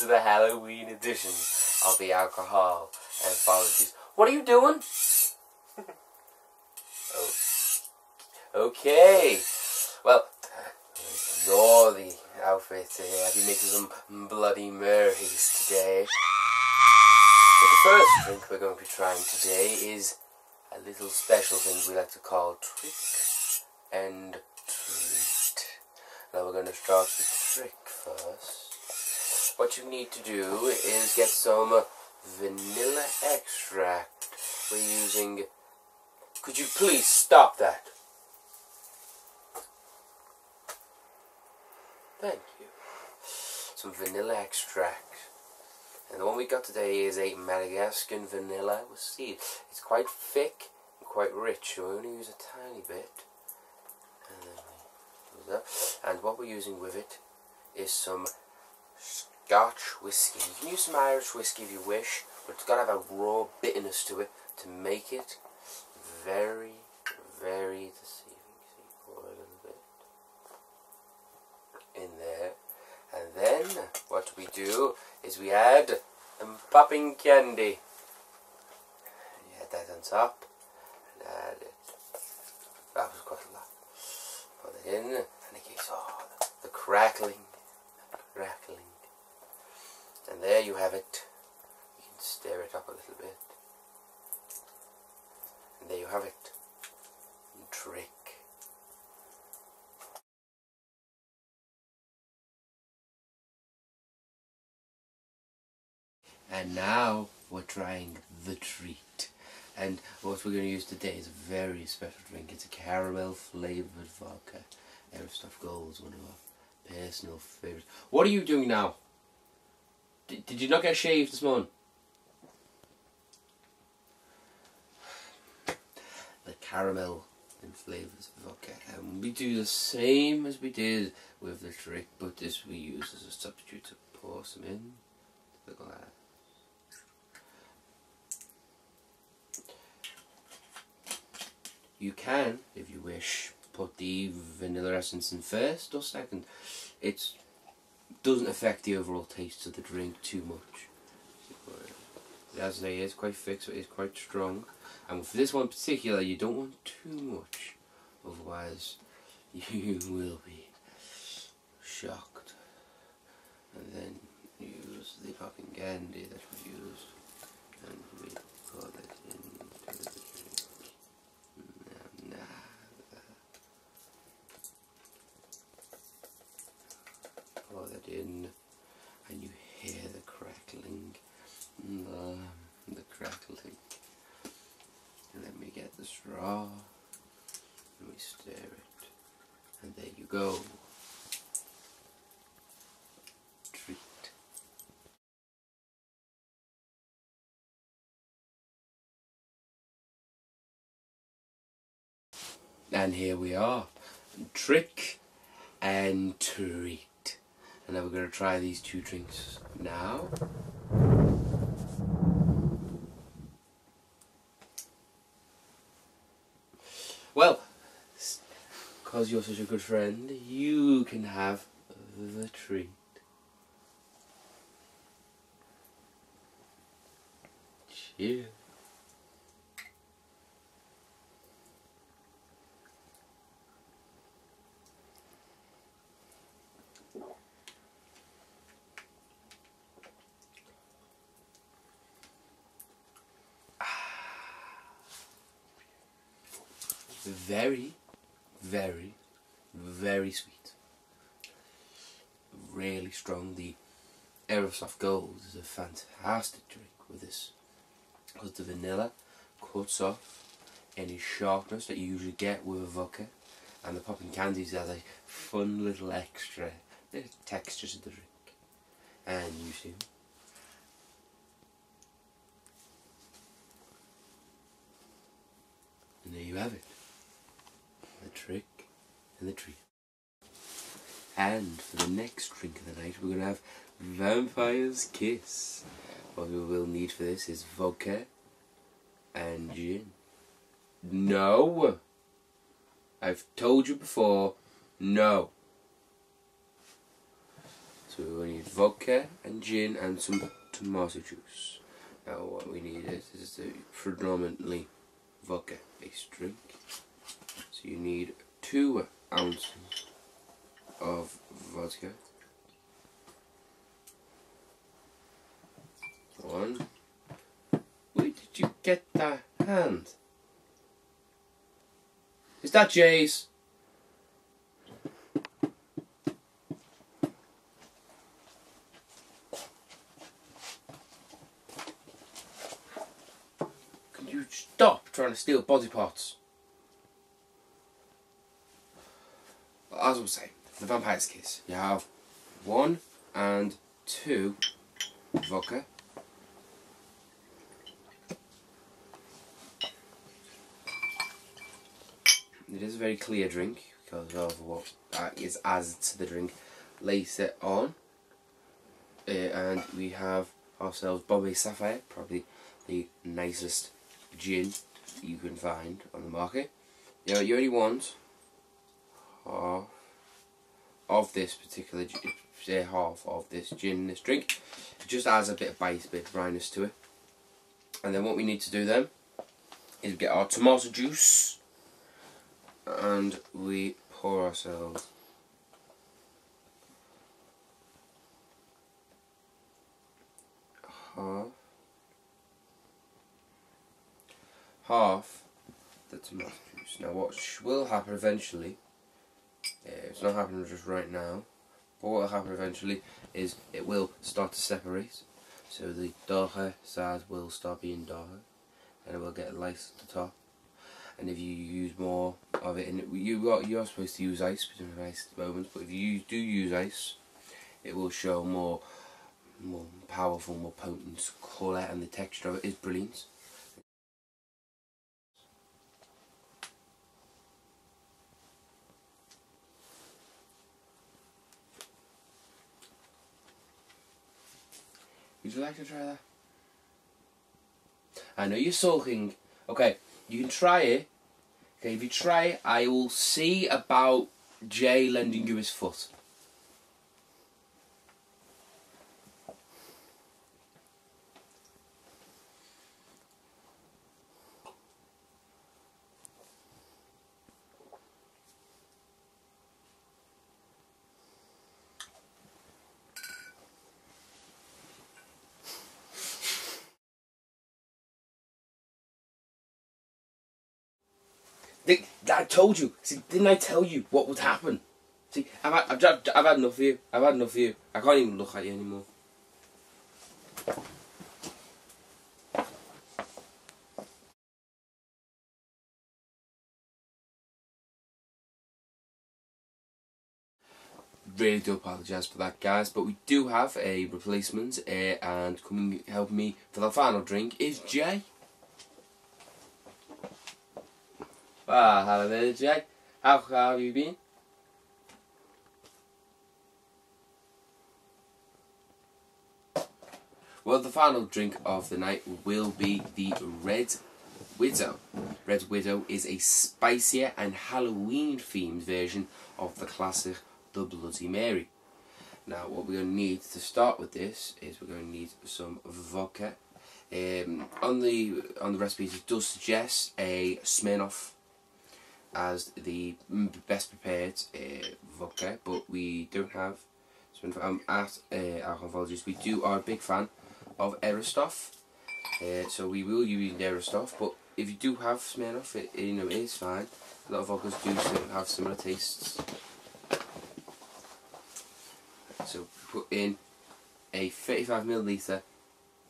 the Halloween edition of the Alcohol Anthologies. What are you doing? Oh. Okay. Well, ignore the outfit today. I'll be making some Bloody Marys today. But the first drink we're going to be trying today is a little special thing we like to call Trick and Treat. Now we're going to start with Trick first. What you need to do is get some vanilla extract. We're using... Could you please stop that? Thank you. Some vanilla extract. And the one we got today is a Madagascar vanilla with seed. It's quite thick and quite rich, so we only use a tiny bit. And then we do that. And what we're using with it is some Scotch whiskey. You can use some Irish whiskey if you wish, but it's got to have a raw bitterness to it to make it very, very deceiving. So you pour a little bit in there. And then what we do is we add popping candy. You add that on top. And add it. That was quite a lot. Put it in, and it gives the crackling. And there you have it. You can stir it up a little bit. And there you have it. Trick. And now we're trying the treat. And what we're going to use today is a very special drink. It's a caramel flavoured vodka. Airstuff Gold is one of our personal favourites. What are you doing now? Did you not get shaved this morning? The caramel and flavours of vodka. And we do the same as we did with the trick, but this we use as a substitute to pour some in the glass. You can, if you wish, put the vanilla essence in first or second. It doesn't affect the overall taste of the drink too much. As I say, it's quite thick, so it is quite strong. And for this one in particular, you don't want too much, otherwise you will be shocked. And then use the popping candy that we used, and we pour it into the drink. Pour that in, and you hear the crackling, the crackling. And then we get the straw, and we stir it, and there you go. Treat. And here we are, Trick and Treat. And now we're going to try these two drinks now. Well, because you're such a good friend, you can have the treat. Cheers. Very, very, very sweet. Really strong. The Airsoft Gold is a fantastic drink with this, because the vanilla cuts off any sharpness that you usually get with a vodka, and the popping candies add a fun little extra texture to the drink. And you see, and there you have it. The trick and the treat. And for the next drink of the night, we're going to have Vampire's Kiss. What we will need for this is vodka and gin. No! I've told you before, no. So So we need vodka and gin and some tomato juice. Now what we need is a predominantly vodka based drink. So you need 2 ounces of vodka. 1. Where did you get that hand? Is that Jay's? Can you stop trying to steal body parts? As I was saying, the Vampire's Kiss. You have 1 and 2 vodka. It is a very clear drink because of what is added to the drink later on. And we have ourselves Bombay Sapphire, probably the nicest gin you can find on the market. You only want half of this particular half of this gin in this drink. It just adds a bit of bite, a bit of dryness to it. And then what we need to do then is get our tomato juice and we pour ourselves half the tomato juice. Now what will happen eventually, it's not happening just right now, but what will happen eventually is it will start to separate. So the darker side will start being darker and it will get light at the top. And if you use more of it, and you are supposed to use ice, we don't have ice at the moment, but if you do use ice, it will show more powerful, more potent colour, and the texture of it is brilliant. Would you like to try that? I know you're sulking. Okay, you can try it. Okay, if you try it, I will see about Jay lending you his foot. I told you. See, didn't I tell you what would happen? See, I've had enough of you. I've had enough of you. I can't even look at you anymore. Really do apologise for that, guys, but we do have a replacement, and coming help me for the final drink is Jay. Hello there, Jay. How have you been? Well, the final drink of the night will be the Red Widow. Red Widow is a spicier and Halloween-themed version of the classic The Bloody Mary. Now, what we're going to need to start with this is we're going to need some vodka. On the recipes, it does suggest a Smirnoff as the best prepared vodka, but we don't have Smirnoff. At Anthologies, we are a big fan of Aerostoff, so we will use Aerostoff. But if you do have Smirnoff, it is fine. A lot of vodkas do have similar tastes. So put in a 35ml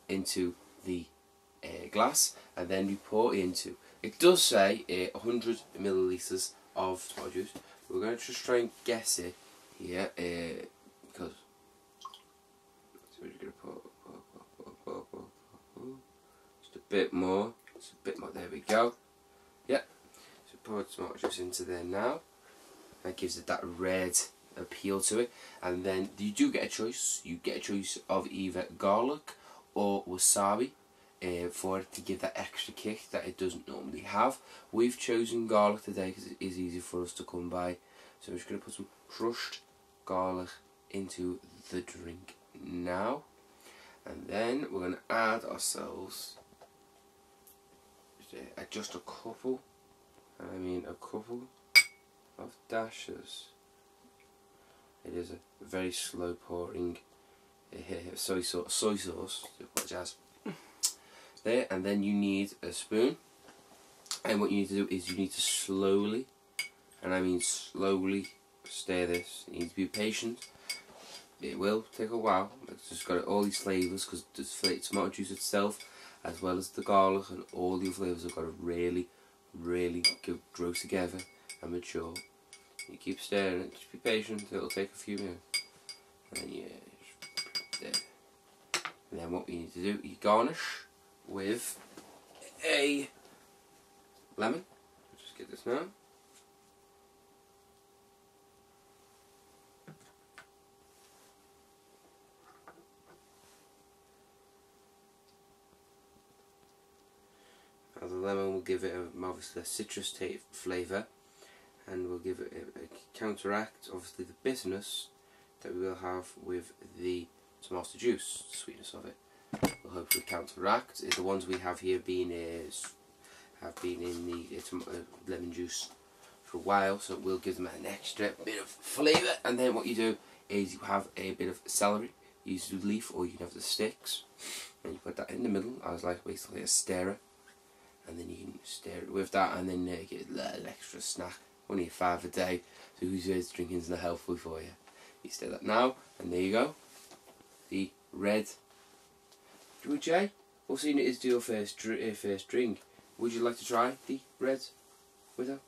into the glass, and then we pour into. It does say 100ml of tomato juice. We're going to just try and guess it here, because so we're just going to pour just a bit more. Just a bit more. There we go. Yeah. So pour the tomato juice into there now. That gives it that red appeal to it, and then you do get a choice. You get a choice of either garlic or wasabi. For it to give that extra kick that it doesn't normally have. We've chosen garlic today because it is easy for us to come by. So I'm just going to put some crushed garlic into the drink now, and then we're going to add ourselves just a couple, and I mean a couple of dashes. It is a very slow pouring soy sauce, jazz. There, and then you need a spoon, and what you need to do is you need to slowly, and I mean slowly, stir this. You need to be patient. It will take a while. It's just got all these flavours, because the tomato juice itself, as well as the garlic and all the flavours, have got to really grow together and mature. You keep stirring it, just be patient, it'll take a few minutes. And yeah, there. And then what we need to do, you garnish with a lemon. Just get this now. Now the lemon will give it obviously a citrus flavour, and will give it a counteract obviously the bitterness that we will have with the tomato juice, the sweetness of it. Will hopefully counteract. The ones we have here have been in the lemon juice for a while, so it will give them an extra bit of flavour. And then what you do is you have a bit of celery. You use the leaf, or you can have the sticks, and you put that in the middle as like basically a stirrer, and then you can stir it with that, and then get a little extra snack. Only 5 a day, so who's drinking's not healthy for you. You stir that now, and there you go. The red. Jay, we'll see it is to your first drink. Would you like to try the red widow?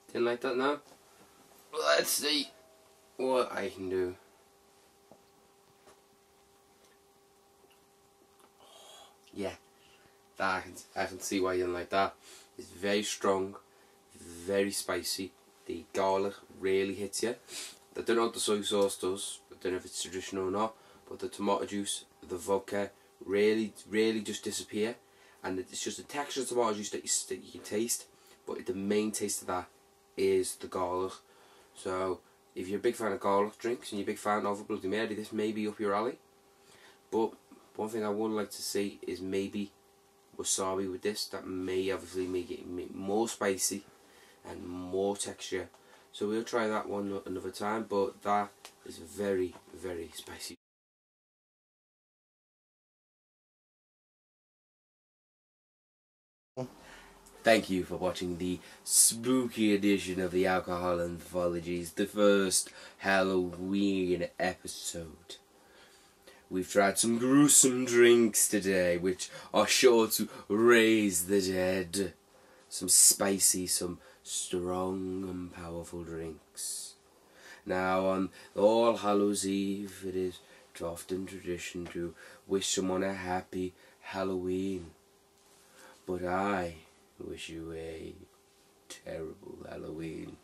Didn't like that now? Let's see what I can do. Yeah, that I can see why you didn't like that. It's very strong, very spicy. The garlic really hits you. I don't know what the soy sauce does. I don't know if it's traditional or not, but the tomato juice, the vodka, really just disappear. And it's just the texture of tomato juice that you can taste, but the main taste of that is the garlic. So if you're a big fan of garlic drinks and you're a big fan of a Bloody Mary, this may be up your alley. But one thing I would like to see is maybe wasabi with this. That may obviously make it more spicy and more texture. So we'll try that one another time, but that is very spicy. Thank you for watching the spooky edition of the Alcohol Anthologies, the first Halloween episode. We've tried some gruesome drinks today, which are sure to raise the dead. Some spicy, some strong and powerful drinks. Now on All Hallows Eve, it is often tradition to wish someone a happy Halloween. But I wish you a terrible Halloween.